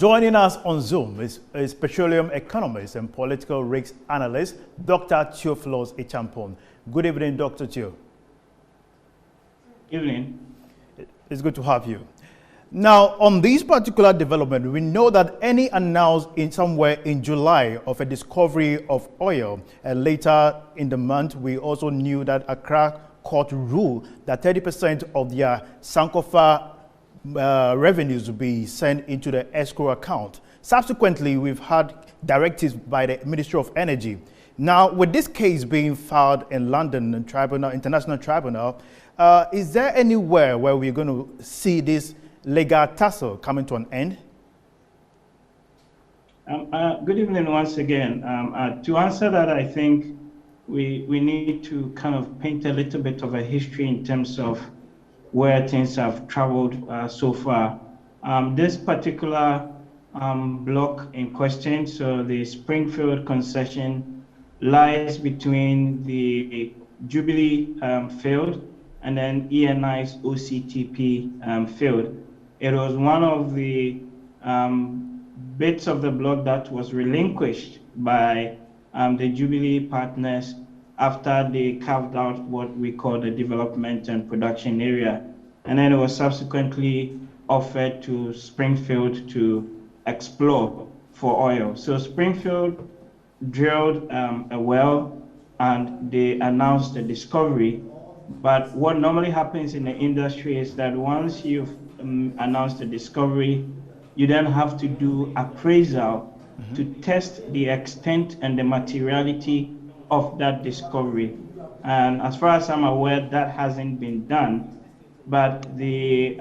Joining us on Zoom is petroleum economist and political risk analyst, Dr. THEOPHILUS ACHEAMPONG. Good evening, Dr. Theo. Evening. It's good to have you. Now, on this particular development, we know that Eni announced somewhere in July of a discovery of oil. And later in the month, we also knew that Accra court ruled that 30% of their Sankofa revenues will be sent into the escrow account. Subsequently, we've had directives by the Ministry of Energy. Now, with this case being filed in London and International Tribunal, is there anywhere where we're going to see this legal tussle coming to an end? Good evening once again. To answer that, I think we need to kind of paint a little bit of a history in terms of where things have traveled so far. This particular block in question, so the Springfield concession, lies between the Jubilee field and then ENI'S OCTP field. It was one of the bits of the block that was relinquished by the Jubilee partners after they carved out what we call the development and production area. And then it was subsequently offered to Springfield to explore for oil. So Springfield drilled a well and they announced the discovery. But what normally happens in the industry is that once you've announced the discovery, you then have to do appraisal to test the extent and the materiality of that discovery. And as far as I'm aware, that hasn't been done. But the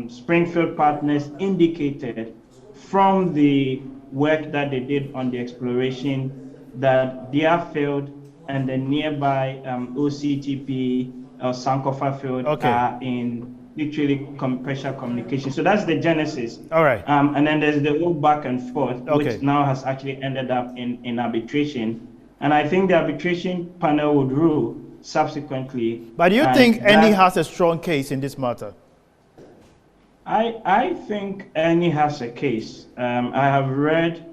Springfield partners indicated from the work that they did on the exploration that their field and the nearby OCTP or Sankofa field are in literally pressure communication. So that's the genesis. All right. And then there's the whole back and forth, which now has actually ended up in arbitration. And I think the arbitration panel would rule subsequently. But do you think Eni has a strong case in this matter? I think Eni has a case. I have read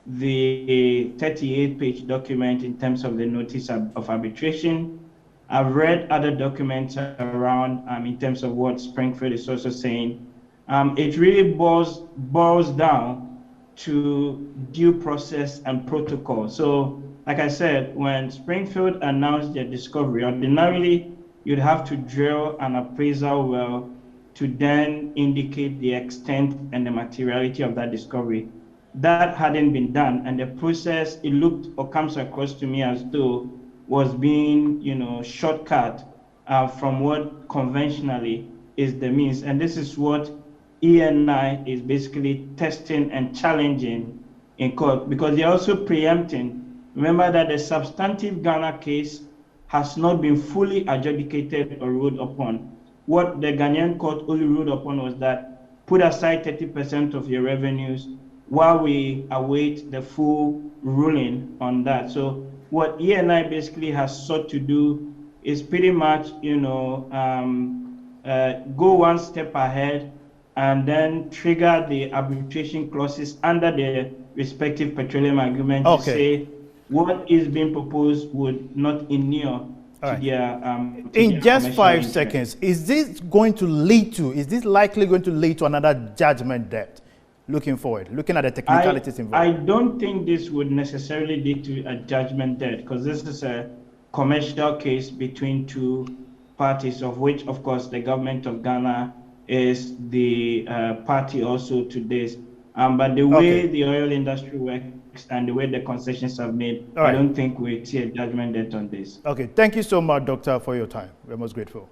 the 38-page document in terms of the notice of arbitration. I've read other documents around in terms of what Springfield is also saying. It really boils down to due process and protocol. So, like I said, when Springfield announced their discovery, ordinarily you'd have to drill an appraisal well to then indicate the extent and the materiality of that discovery. That hadn't been done, and the process, it looked or comes across to me as though was being, shortcut from what conventionally is the means. And this is what ENI is basically testing and challenging in court, because they're also preempting. Remember that the substantive Ghana case has not been fully adjudicated or ruled upon. What the Ghanaian court only ruled upon was that put aside 30% of your revenues while we await the full ruling on that. So what ENI basically has sought to do is pretty much, go one step ahead and then trigger the arbitration clauses under the respective petroleum agreement to say what is being proposed would not inure to their in just 5 seconds, is this likely going to lead to another judgment debt? Looking forward, looking at the technicalities involved. I don't think this would necessarily lead to a judgment debt, because this is a commercial case between two parties, of which, of course, the government of Ghana is the party also to this. But the way the oil industry works and the way the concessions are made, I don't think we see a judgment debt on this. Okay, thank you so much, Doctor, for your time. We're most grateful.